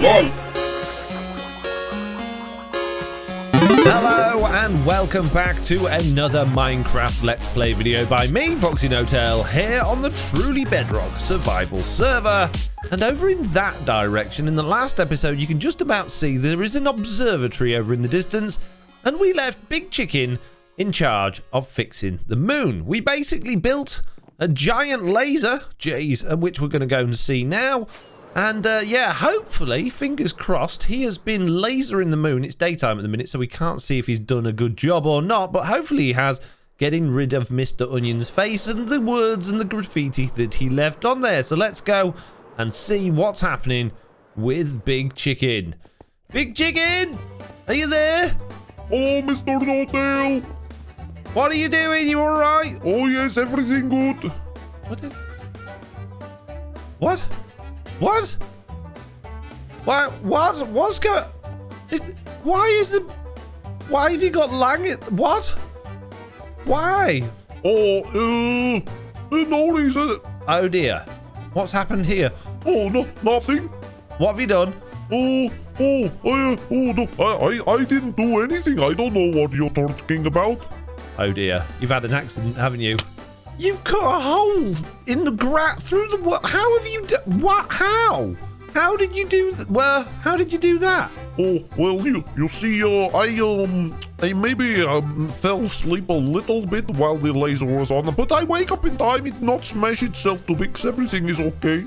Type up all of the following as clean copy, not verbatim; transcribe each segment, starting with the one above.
Whoa! Hello and welcome back to another Minecraft Let's Play video by me, FoxyNoTail, here on the truly Bedrock survival server. And over in that direction, in the last episode, you can just about see there is an observatory over in the distance, and we left Big Chicken in charge of fixing the moon. We basically built a giant laser, which we're going to go and see now. And yeah, hopefully, fingers crossed, he has been lasering the moon. It's daytime at the minute, so we can't see if he's done a good job or not. But hopefully he has, getting rid of Mr. Onion's face and the words and the graffiti that he left on there. So let's go and see what's happening with Big Chicken. Big Chicken, are you there? Oh, Mr. No-Tail! What are you doing? You all right? Oh, yes, everything good. What? What? What's going... Why have you got Lang... What? Why? Oh, no reason. Oh, dear. What's happened here? Oh, no, nothing. What have you done? No, I didn't do anything. I don't know what you're talking about. Oh, dear. You've had an accident, haven't you? You've cut a hole in the ground through the... What? How have you... What? How? How did you do... Well, how did you do that? Oh, well, you see, I maybe fell asleep a little bit while the laser was on, but I wake up in time, it not smash itself to bits, everything is okay.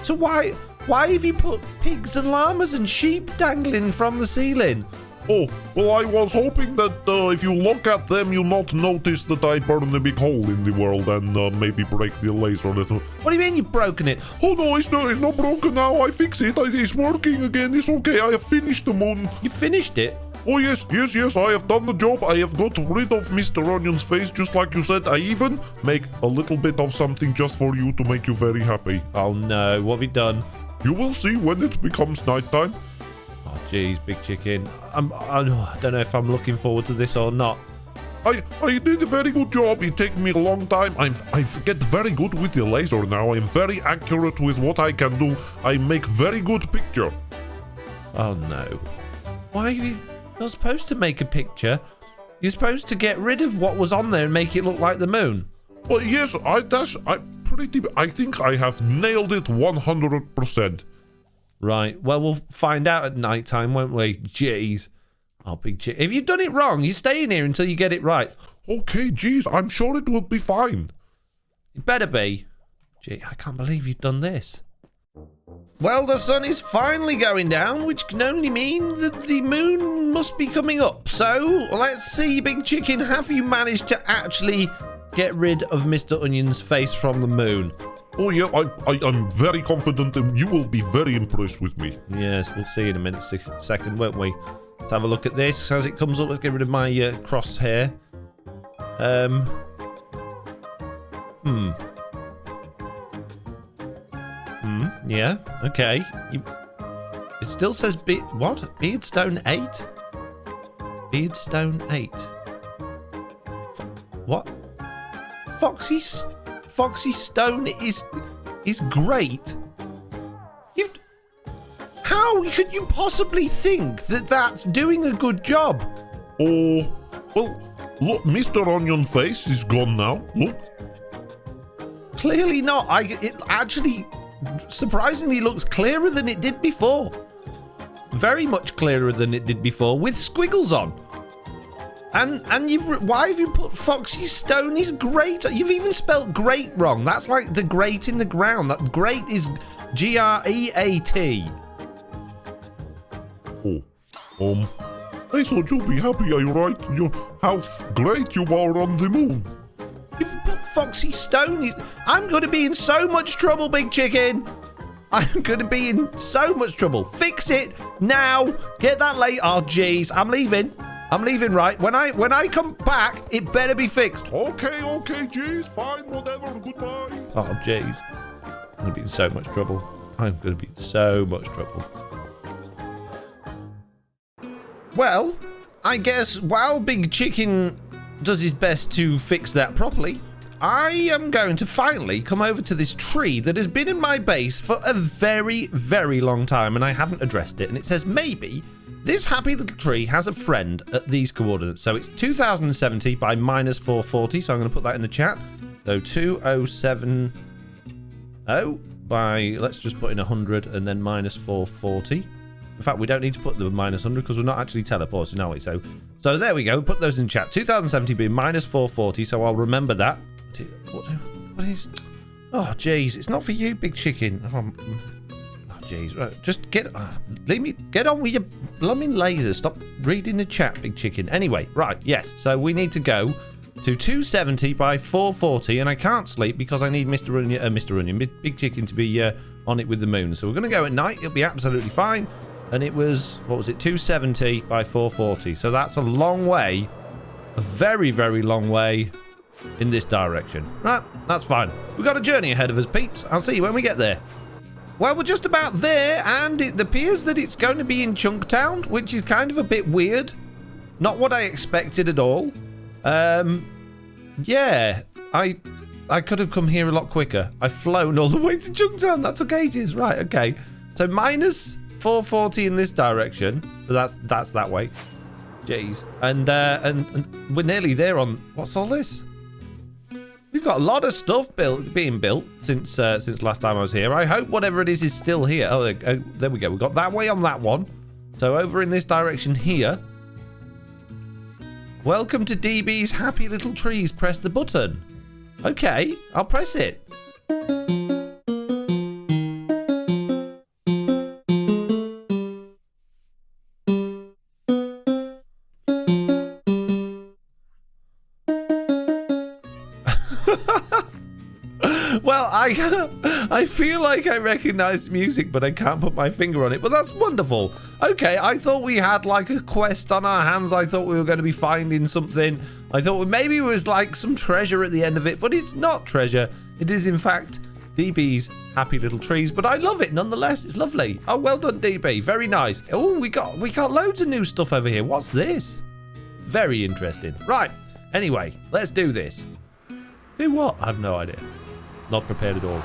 So why have you put pigs and llamas and sheep dangling from the ceiling? Oh, well, I was hoping that if you look at them, you'll not notice that I burned a big hole in the world and maybe break the laser a little. What do you mean you've broken it? Oh, no, it's not broken now. I fixed it. It's working again. It's okay. I have finished the moon. You finished it? Oh, yes. I have done the job. I have got rid of Mr. Onion's face, just like you said. I even make a little bit of something just for you to make you very happy. Oh, no. What have you done? You will see when it becomes nighttime. Oh, jeez, Big Chicken. I don't know if I'm looking forward to this or not. I did a very good job. It took me a long time. I get very good with the laser now. I'm very accurate with what I can do. I make very good picture. Oh, no. Why are you not supposed to make a picture? You're supposed to get rid of what was on there and make it look like the moon. Well, yes, I think I have nailed it 100%. Right. Well, we'll find out at night time, won't we? Jeez. Oh, Big Chick. If you've done it wrong, you're staying here until you get it right. Okay, geez, I'm sure it will be fine. It better be. Gee, I can't believe you've done this. Well, the sun is finally going down, which can only mean that the moon must be coming up. So, let's see, Big Chicken, have you managed to actually get rid of Mr. Onion's face from the moon? Oh, yeah, I'm very confident that you will be very impressed with me. Yes, we'll see in a minute, second, won't we? Let's have a look at this. As it comes up, let's get rid of my crosshair. Yeah, okay. It still says what? Beardstone 8? Beardstone 8. What? Foxy Stone is great. How could you possibly think that that's doing a good job? Oh, well, look, Mr. Onion Face is gone now. Look. Clearly not. It actually surprisingly looks clearer than it did before. Very much clearer than it did before, with squiggles on. And why have you put Foxy Stone is great? You've even spelled great wrong. That's like the grate in the ground. That great is G-R-E-A-T. Oh, I thought you'd be happy I write how great you are on the moon. You put Foxy Stone. I'm going to be in so much trouble, Big Chicken. I'm going to be in so much trouble. Fix it now. Get that late. Oh, jeez. I'm leaving, right? When I come back, it better be fixed. Okay, jeez, fine, whatever, goodbye. Oh, jeez. I'm going to be in so much trouble. I'm going to be in so much trouble. Well, I guess while Big Chicken does his best to fix that properly, I am going to finally come over to this tree that has been in my base for a very, very long time, and I haven't addressed it. And it says maybe this happy little tree has a friend at these coordinates. So it's 2070 by minus 440. So I'm going to put that in the chat. So 2070 by, let's just put in 100 and then minus 440. In fact, we don't need to put the minus 100 because we're not actually teleporting, are we? So there we go. Put those in chat. 2070 being minus 440. So I'll remember that. What is? Oh, jeez. It's not for you, big chicken. Oh, jeez. Right, just leave me. Get on with your blooming laser. Stop reading the chat, big chicken. Anyway, right. Yes. So we need to go to 270 by 440, and I can't sleep because I need Mr. Onion, Big Chicken, to be on it with the moon. So we're going to go at night. It'll be absolutely fine. And it was, what was it, 270 by 440. So that's a long way, a very, very long way in this direction. Right, that's fine. We've got a journey ahead of us, peeps. I'll see you when we get there. Well, we're just about there, and it appears that it's going to be in Chunktown, which is kind of a bit weird. Not what I expected at all. Yeah, I could have come here a lot quicker. I've flown all the way to Chunktown. That took ages. Right, okay. So minus 440 in this direction. So that's that way. Jeez. And we're nearly there on, what's all this? We've got a lot of stuff being built since last time I was here. I hope whatever it is still here. Oh, there we go. We've got that way on that one. So over in this direction here. Welcome to DB's Happy Little Trees. Press the button. Okay, I'll press it. Well, I feel like I recognize music, but I can't put my finger on it. But that's wonderful. Okay, I thought we had like a quest on our hands. I thought we were going to be finding something. I thought maybe it was like some treasure at the end of it, but it's not treasure. It is, in fact, DB's Happy Little Trees. But I love it nonetheless. It's lovely. Oh, well done, DB. Very nice. Oh, we got loads of new stuff over here. What's this? Very interesting. Right. Anyway, let's do this. Do what? I have no idea. Not prepared at all.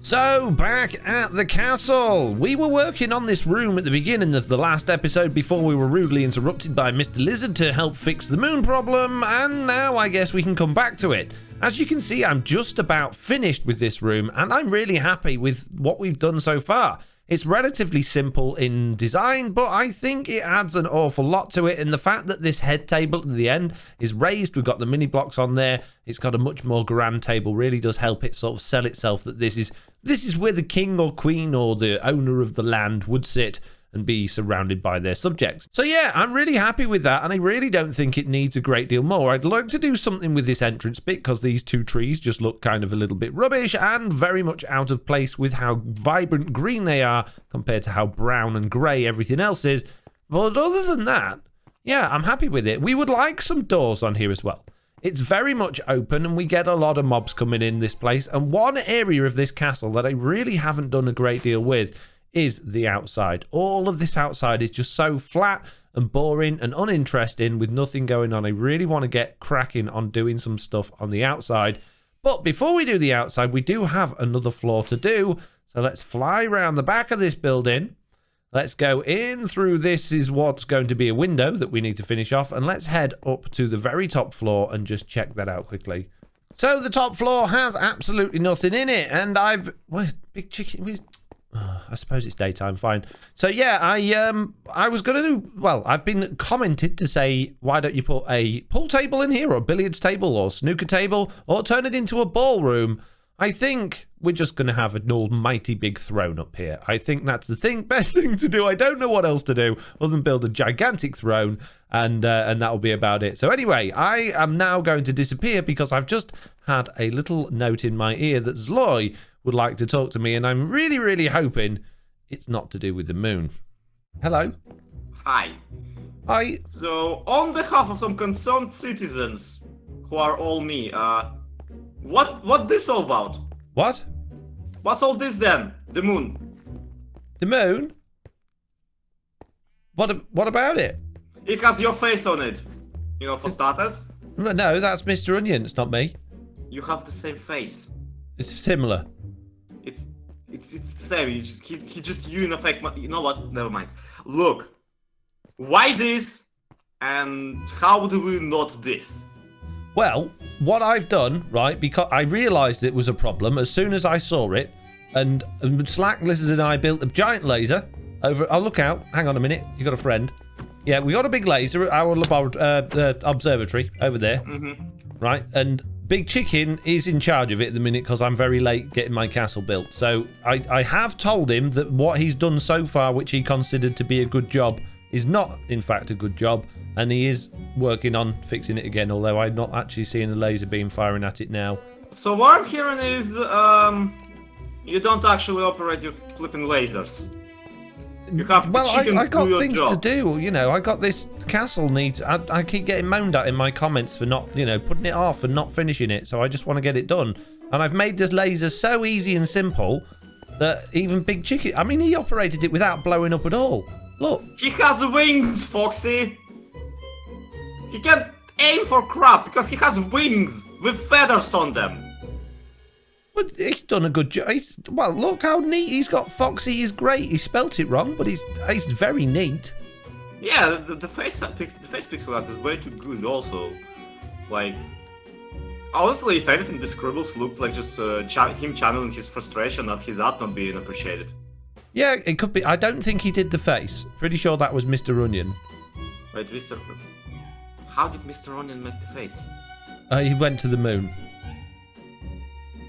So, back at the castle. We were working on this room at the beginning of the last episode before we were rudely interrupted by Mr. Lizard to help fix the moon problem, and now I guess we can come back to it. As you can see, I'm just about finished with this room, and I'm really happy with what we've done so far. It's relatively simple in design, but I think it adds an awful lot to it. And the fact that this head table at the end is raised, we've got the mini blocks on there. It's got a much more grand table, really does help it sort of sell itself that this is where the king or queen or the owner of the land would sit and be surrounded by their subjects. So yeah, I'm really happy with that, and I really don't think it needs a great deal more. I'd like to do something with this entrance bit because these two trees just look kind of a little bit rubbish and very much out of place with how vibrant green they are compared to how brown and grey everything else is. But other than that, yeah, I'm happy with it. We would like some doors on here as well. It's very much open, and we get a lot of mobs coming in this place. And one area of this castle that I really haven't done a great deal with is the outside. All of this outside is just so flat and boring and uninteresting with nothing going on. I really want to get cracking on doing some stuff on the outside. But before we do the outside, we do have another floor to do. So let's fly around the back of this building. Let's go in through this is what's going to be a window that we need to finish off. And let's head up to the very top floor and just check that out quickly. So the top floor has absolutely nothing in it. And big chicken... I suppose it's daytime, fine. So yeah, I was going to do, well, I've been commented to say, why don't you put a pool table in here, or a billiards table, or snooker table, or turn it into a ballroom. I think we're just going to have an almighty big throne up here. I think that's the best thing to do. I don't know what else to do other than build a gigantic throne, and that'll be about it. So anyway, I am now going to disappear because I've just had a little note in my ear that ZLOY would like to talk to me, and I'm really, really hoping it's not to do with the moon. Hello. Hi. Hi. So, on behalf of some concerned citizens, who are all me, what this all about? What? What's all this then? The moon. The moon? What about it? It has your face on it. You know, for starters. No, that's Mr. Onion. It's not me. You have the same face. It's similar. It's the same. He just using effect. You know what? Never mind. Look, why this? And how do we not this? Well, what I've done, right, because I realised it was a problem as soon as I saw it, and Slack Lizard and I built a giant laser over. Oh, look out! Hang on a minute. You got a friend? Yeah, we got a big laser at our observatory over there, right? And Big Chicken is in charge of it at the minute because I'm very late getting my castle built. So I have told him that what he's done so far, which he considered to be a good job, is not, in fact, a good job. And he is working on fixing it again, although I'm not actually seeing a laser beam firing at it now. So what I'm hearing is, you don't actually operate your flipping lasers. You have chickens I got do your things job. to do. You know, I got this castle needs. I keep getting moaned at in my comments for not, you know, putting it off and not finishing it. So I just want to get it done. And I've made this laser so easy and simple that even Big Chicken. I mean, he operated it without blowing up at all. Look. He has wings, Foxy. He can't aim for crap because he has wings with feathers on them. But he's done a good job. Well, look how neat he's got. Foxy is great. He spelt it wrong, but he's very neat. Yeah, the face pixel art is way too good. Also, like, honestly, if anything, the scribbles looked like just him channeling his frustration at his art not being appreciated. Yeah, it could be. I don't think he did the face. Pretty sure that was Mr. Onion. Wait, how did Mr. Onion make the face? He went to the moon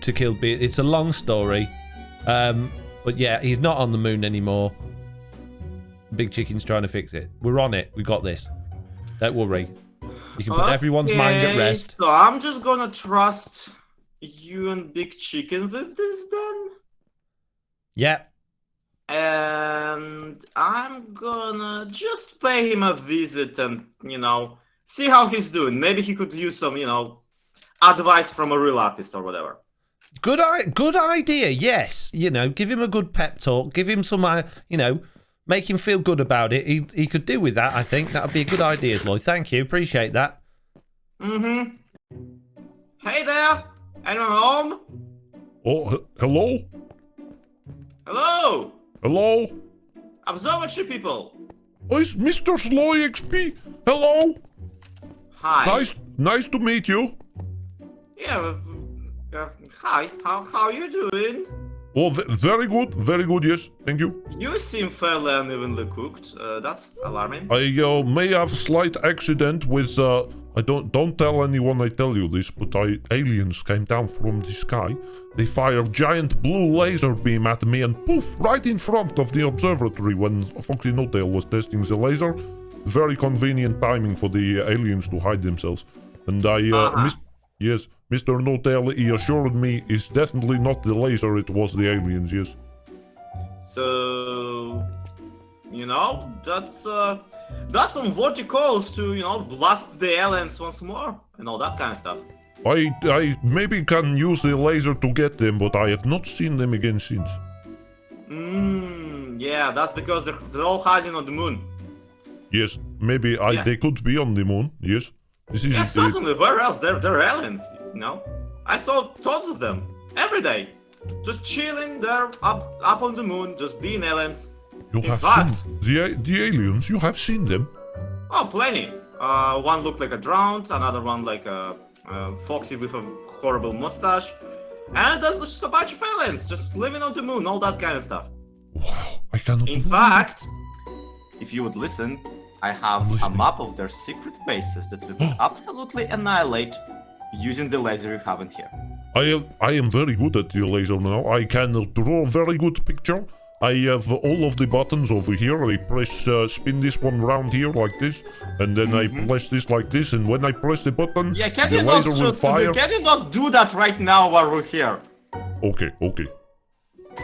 to kill Beard. It's a long story, but yeah, he's not on the moon anymore. Big Chicken's trying to fix it. We're on it. We got this. Don't worry. You can put everyone's mind at rest. So I'm just gonna trust you and Big Chicken with this then. Yeah. And I'm gonna just pay him a visit and, you know, see how he's doing. Maybe he could use some, you know, advice from a real artist or whatever. Good idea. Yes. You know, give him a good pep talk. Give him some, you know, make him feel good about it. He could do with that, I think. That would be a good idea, Lloyd. Thank you. Appreciate that. Mm-hmm. Hey there. Anyone home? Oh, hello? Hello. Hello? Observatory people. Oh, it's Mr. ZLOY'S. Hello? Hi. Nice to meet you. Yeah. Hi. How are you doing? Oh, very good, yes. Thank you. You seem fairly unevenly cooked. That's alarming. I may have a slight accident with, I don't tell anyone I tell you this, but aliens came down from the sky. They fired giant blue laser beam at me and poof, right in front of the observatory when FoxyNoTail was testing the laser. Very convenient timing for the aliens to hide themselves. And yes, Mr. NoTail, he assured me it's definitely not the laser, it was the aliens, yes. So, you know, that's on what you calls to, you know, blast the aliens once more and all that kind of stuff. I maybe can use the laser to get them, but I have not seen them again since. Yeah, that's because they're all hiding on the moon. Yes, maybe they could be on the moon, yes. Yeah, certainly. Where else? They're aliens, you know? I saw tons of them every day. Just chilling there up on the moon, just being aliens. You have seen the aliens? You have seen them? Oh, plenty. One looked like a drowned, another one like a Foxy with a horrible mustache. And there's just a bunch of aliens just living on the moon, all that kind of stuff. Wow, I cannot In fact, if you would listen, I have a map of their secret bases that we could absolutely annihilate using the laser you have in here. I am very good at the laser now. I can draw a very good picture. I have all of the buttons over here. I press spin this one round here like this, and then I press this like this, and when I press the button, yeah, the laser will fire. Can you not do that right now while we're here? Okay.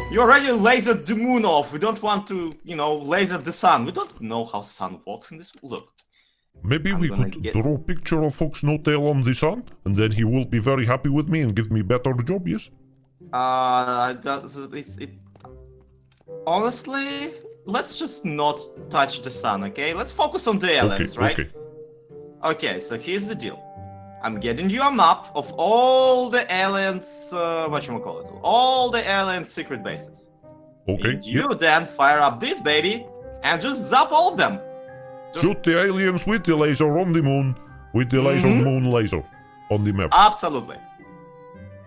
You already lasered the moon off. We don't want to, you know, laser the sun. We don't know how sun works in this. Look. Maybe we could draw a picture of FoxyNoTail on the sun, and then he will be very happy with me and give me better job, yes? Honestly, let's just not touch the sun, okay? Let's focus on the aliens, right? Okay. Okay, so here's the deal. I'm getting you a map of all the aliens, whatchamacallit, all the aliens' secret bases. Okay. And you then fire up this baby and just zap all of them. Shoot the aliens with the laser on the moon, with the laser moon laser on the map. Absolutely.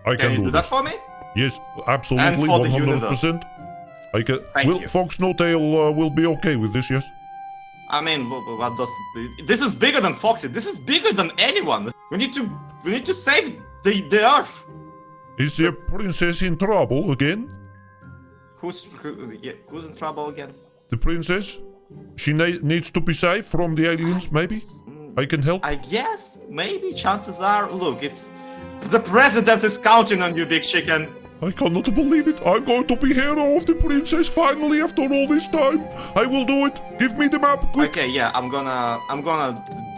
I Can you do that this. for me? Yes, absolutely, And for the 100%. I can. Thank you. FoxyNoTail will be okay with this, yes? I mean, what does this is bigger than Foxy. This is bigger than anyone. We need to save the Earth. Is the princess in trouble again? Who's in trouble again? The princess? She needs to be saved from the aliens, maybe? I can help? I guess, maybe, chances are. Look, it's... The president is counting on you, big chicken. I cannot believe it. I'm going to be hero of the princess finally after all this time. I will do it. Give me the map, quick. Okay, yeah, I'm gonna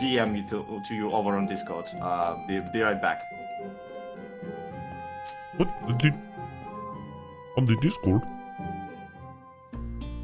DM you to you over on Discord. Be right back. What? On the Discord?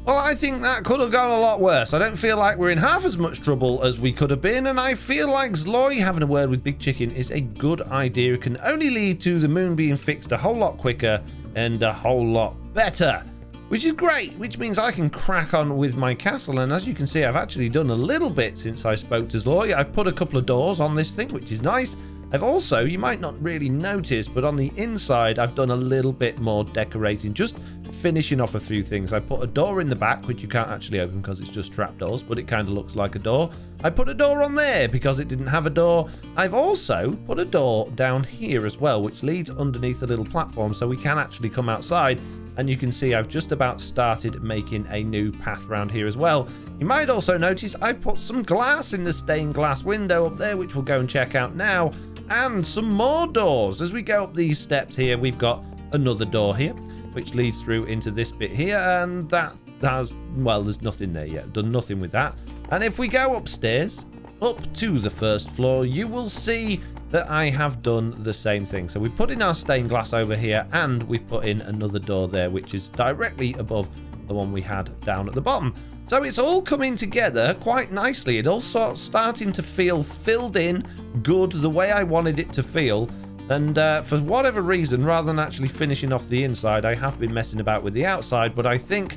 Well, I think that could have gone a lot worse. I don't feel like we're in half as much trouble as we could have been, and I feel like ZLOY having a word with Big Chicken is a good idea. It can only lead to the moon being fixed a whole lot quicker and a whole lot better, which is great, which means I can crack on with my castle. And as you can see, I've actually done a little bit since I spoke to ZLOY. I've put a couple of doors on this thing, which is nice. I've also, you might not really notice, but on the inside, I've done a little bit more decorating, just finishing off a few things. I put a door in the back, which you can't actually open because it's just trapdoors, but it kind of looks like a door. I put a door on there because it didn't have a door. I've also put a door down here as well, which leads underneath a little platform so we can actually come outside. And you can see I've just about started making a new path around here as well. You might also notice I put some glass in the stained glass window up there, which we'll go and check out now. And some more doors. As we go up these steps here, we've got another door here, which leads through into this bit here. And that has, well, there's nothing there yet. Done nothing with that. And if we go upstairs, up to the first floor, you will see that I have done the same thing. So we put in our stained glass over here, and we've put in another door there, which is directly above the one we had down at the bottom. So it's all coming together quite nicely. It all starts starting to feel filled in good, the way I wanted it to feel. And for whatever reason, rather than actually finishing off the inside, I have been messing about with the outside, but I think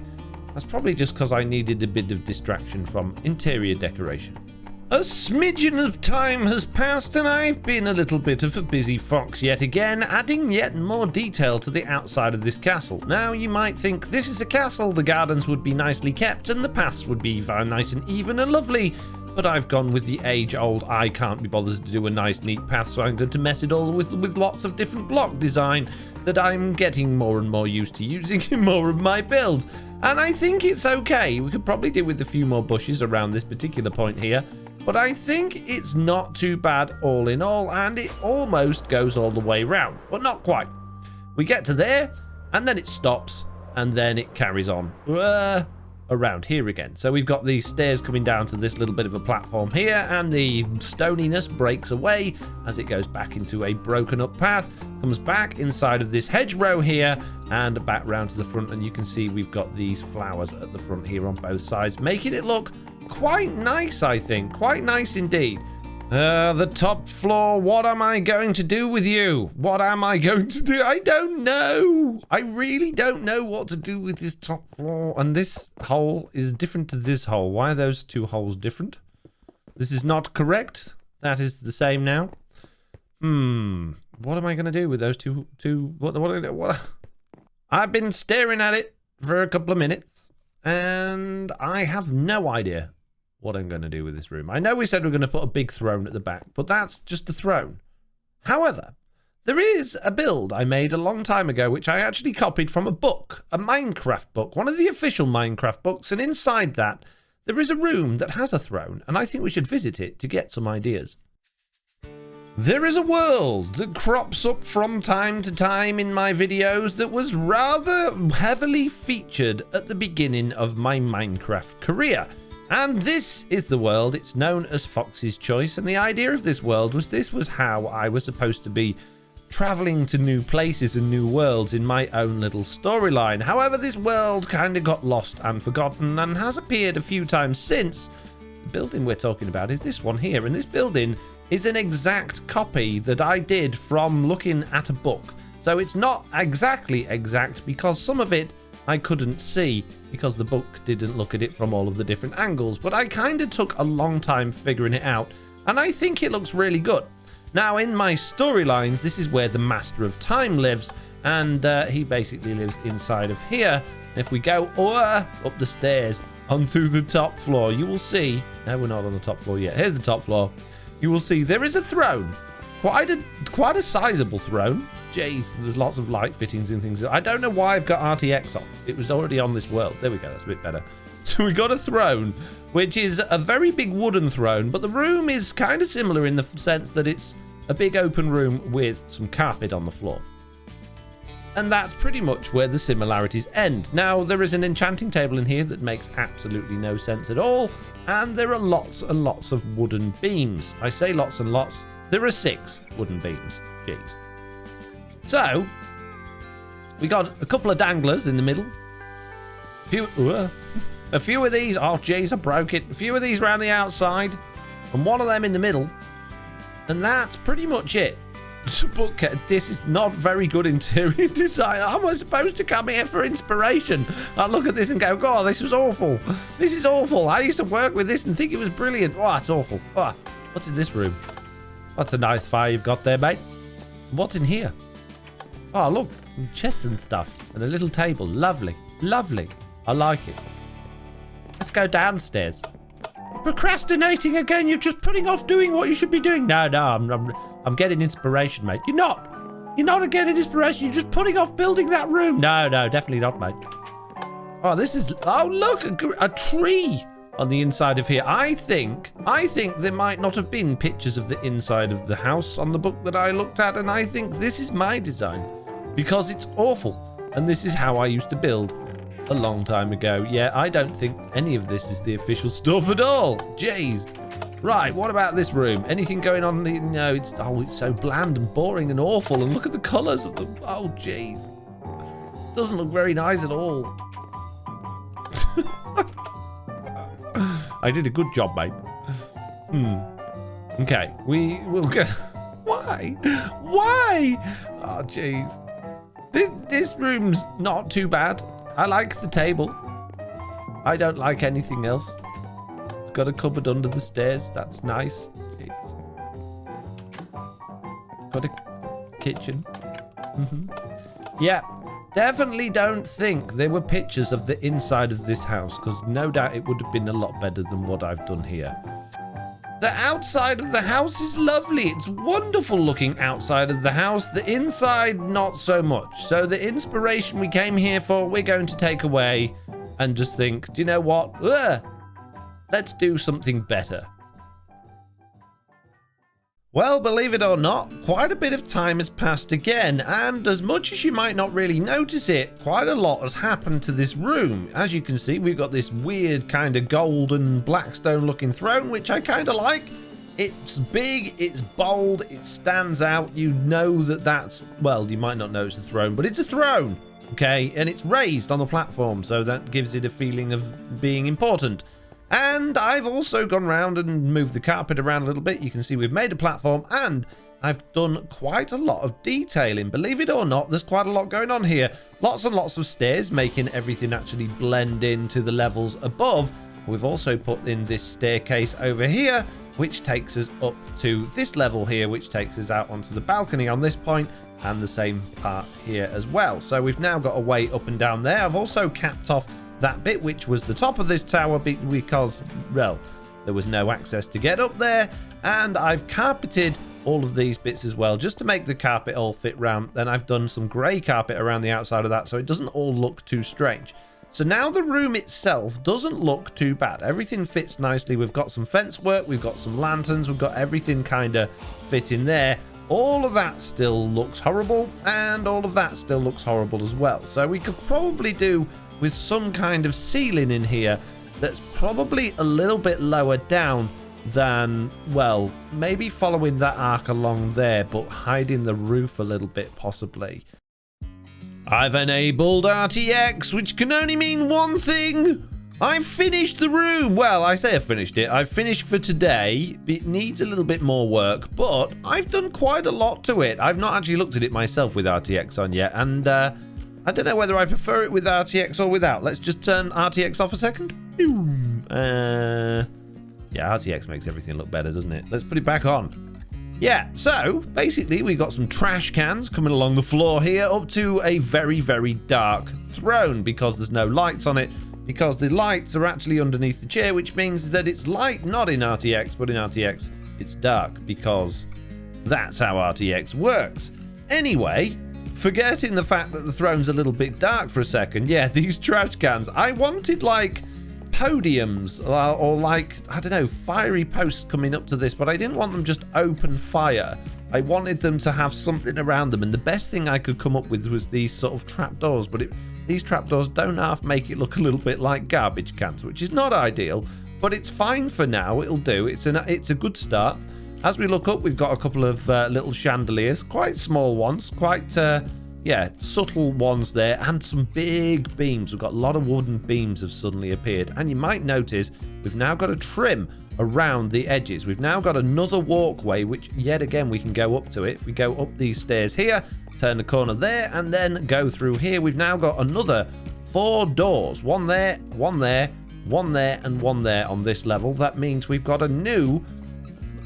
that's probably just because I needed a bit of distraction from interior decoration. A smidgen of time has passed, and I've been a little bit of a busy fox yet again, adding yet more detail to the outside of this castle. Now, you might think this is a castle, the gardens would be nicely kept, and the paths would be nice and even and lovely, but I've gone with the age-old, I can't be bothered to do a nice, neat path, so I'm going to mess it all with lots of different block design that I'm getting more and more used to using in more of my builds. And I think it's okay. We could probably do with a few more bushes around this particular point here, but I think it's not too bad all in all, and it almost goes all the way round, but not quite. We get to there, and then it stops, and then it carries on around here again. So we've got these stairs coming down to this little bit of a platform here, and the stoniness breaks away as it goes back into a broken up path, comes back inside of this hedgerow here, and back round to the front, and you can see we've got these flowers at the front here on both sides, making it look quite nice, I think. Quite nice indeed. The top floor, what am I going to do with you? What am I going to do? I don't know. I really don't know what to do with this top floor. And this hole is different to this hole. Why are those two holes different? This is not correct. That is the same now. What am I going to do with those two? What? I've been staring at it for a couple of minutes, and I have no idea what I'm going to do with this room. I know we said we're going to put a big throne at the back, but that's just a throne. However, there is a build I made a long time ago, which I actually copied from a book, a Minecraft book, one of the official Minecraft books, and inside that, there is a room that has a throne, and I think we should visit it to get some ideas. There is a world that crops up from time to time in my videos that was rather heavily featured at the beginning of my Minecraft career. And this is the world. It's known as Foxy's Choice, and the idea of this world was this was how I was supposed to be traveling to new places and new worlds in my own little storyline. However, this world kind of got lost and forgotten and has appeared a few times since. The building we're talking about is this one here, and this building is an exact copy that I did from looking at a book. So it's not exactly exact because some of it I couldn't see because the book didn't look at it from all of the different angles. But I kind of took a long time figuring it out, and I think it looks really good. Now, in my storylines, this is where the Master of Time lives, and he basically lives inside of here. If we go up the stairs onto the top floor, you will see... No, we're not on the top floor yet. Here's the top floor. You will see there is a throne. Quite a sizable throne. Jeez, there's lots of light fittings and things. I don't know why I've got RTX on. It was already on this world. There we go. That's a bit better. So we got a throne, which is a very big wooden throne, but the room is kind of similar in the sense that it's a big open room with some carpet on the floor. And that's pretty much where the similarities end. Now, there is an enchanting table in here that makes absolutely no sense at all, and there are lots and lots of wooden beams. I say lots and lots. There are 6 wooden beams. Jeez. So, we got a couple of danglers in the middle. A few of these. Oh, jeez, I broke it. A few of these around the outside, and one of them in the middle. And that's pretty much it. But this is not very good interior design. I was supposed to come here for inspiration. I look at this and go, God, this was awful. This is awful. I used to work with this and think it was brilliant. Oh, it's awful. Oh, what's in this room? That's a nice fire you've got there, mate. What's in here? Oh, look, chests and stuff. And a little table. Lovely. Lovely. I like it. Let's go downstairs. Procrastinating again. You're just putting off doing what you should be doing. No, I'm getting inspiration, mate. You're not getting inspiration. You're just putting off building that room. No, definitely not, mate. Oh, this is... Oh, look, a tree on the inside of here. I think there might not have been pictures of the inside of the house on the book that I looked at, and I think this is my design because it's awful, and this is how I used to build a long time ago. Yeah, I don't think any of this is the official stuff at all. Jeez. Right, what about this room? Anything going on? No, it's so bland and boring and awful, and look at the colours of them. Oh, jeez. Doesn't look very nice at all. I did a good job, mate. Okay, we will get... Why? Oh, jeez. This room's not too bad. I like the table. I don't like anything else. Got a cupboard under the stairs. That's nice. Jeez. Got a kitchen. Yeah, definitely don't think there were pictures of the inside of this house, because no doubt it would have been a lot better than what I've done here. The outside of the house is lovely. It's wonderful looking outside of the house. The inside, not so much. So the inspiration we came here for, we're going to take away and just think, do you know what? Let's do something better. Well, believe it or not, quite a bit of time has passed again, and as much as you might not really notice it, quite a lot has happened to this room. As you can see, we've got this weird kind of golden blackstone looking throne, which I kind of like. It's big, it's bold, it stands out. You know that's, well, you might not know it's a throne, but it's a throne, okay? And it's raised on a platform, so that gives it a feeling of being important. And I've also gone around and moved the carpet around a little bit. You can see we've made a platform, and I've done quite a lot of detailing. Believe it or not, there's quite a lot going on here. Lots and lots of stairs, making everything actually blend into the levels above. We've also put in this staircase over here, which takes us up to this level here, which takes us out onto the balcony on this point, and the same part here as well. So we've now got a way up and down there. I've also capped off that bit, which was the top of this tower, because, well, there was no access to get up there, and I've carpeted all of these bits as well, just to make the carpet all fit round. Then I've done some grey carpet around the outside of that, so it doesn't all look too strange. So now the room itself doesn't look too bad. Everything fits nicely. We've got some fence work, we've got some lanterns, we've got everything kind of fit in there. All of that still looks horrible, and all of that still looks horrible as well. So we could probably do with some kind of ceiling in here that's probably a little bit lower down than, well, maybe following that arc along there, but hiding the roof a little bit possibly. I've enabled RTX, which can only mean one thing. I've finished the room. Well, I say I've finished it. I've finished for today. It needs a little bit more work, but I've done quite a lot to it. I've not actually looked at it myself with RTX on yet, and I don't know whether I prefer it with RTX or without. Let's just turn RTX off a second. Yeah, RTX makes everything look better, doesn't it? Let's put it back on. Yeah, so basically we got some trash cans coming along the floor here up to a very, very dark throne because there's no lights on it, because the lights are actually underneath the chair, which means that it's light not in RTX, but in RTX it's dark because that's how RTX works. Anyway, forgetting the fact that the throne's a little bit dark for a second, yeah, these trash cans, I wanted like podiums or like, I don't know, fiery posts coming up to this, but I didn't want them just open fire. I wanted them to have something around them, and the best thing I could come up with was these sort of trapdoors, but these trapdoors don't half make it look a little bit like garbage cans, which is not ideal, but it's fine for now. It'll do. It's a good start. As we look up, we've got a couple of little chandeliers, quite small ones, quite yeah, subtle ones there, and some big beams. We've got a lot of wooden beams have suddenly appeared, and you might notice we've now got a trim around the edges. We've now got another walkway, which yet again we can go up to it. If we go up these stairs here, turn the corner there, and then go through here, we've now got another 4 doors. One there, one there, one there, and one there on this level. That means we've got a new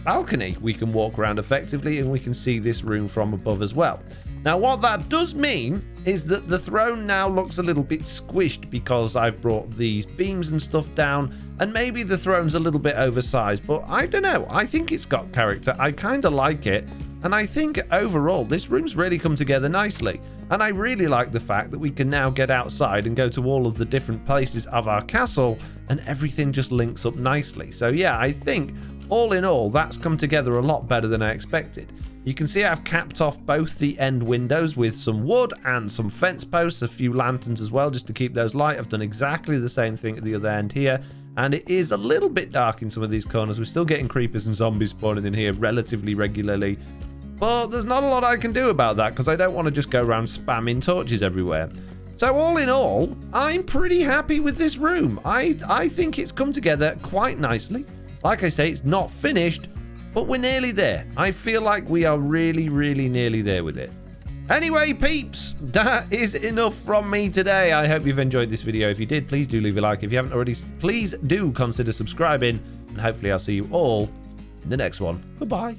balcony we can walk around effectively, and we can see this room from above as well. Now, what that does mean is that the throne now looks a little bit squished because I've brought these beams and stuff down, and maybe the throne's a little bit oversized, but I don't know. I think it's got character. I kind of like it, and I think overall this room's really come together nicely. And I really like the fact that we can now get outside and go to all of the different places of our castle, and everything just links up nicely. So yeah, I think all in all, that's come together a lot better than I expected. You can see I've capped off both the end windows with some wood and some fence posts, a few lanterns as well, just to keep those light. I've done exactly the same thing at the other end here, and it is a little bit dark in some of these corners. We're still getting creepers and zombies spawning in here relatively regularly, but there's not a lot I can do about that because I don't want to just go around spamming torches everywhere. So all in all, I'm pretty happy with this room. I think it's come together quite nicely. Like I say, it's not finished, but we're nearly there. I feel like we are really, really nearly there with it. Anyway, peeps, that is enough from me today. I hope you've enjoyed this video. If you did, please do leave a like. If you haven't already, please do consider subscribing, and hopefully I'll see you all in the next one. Goodbye.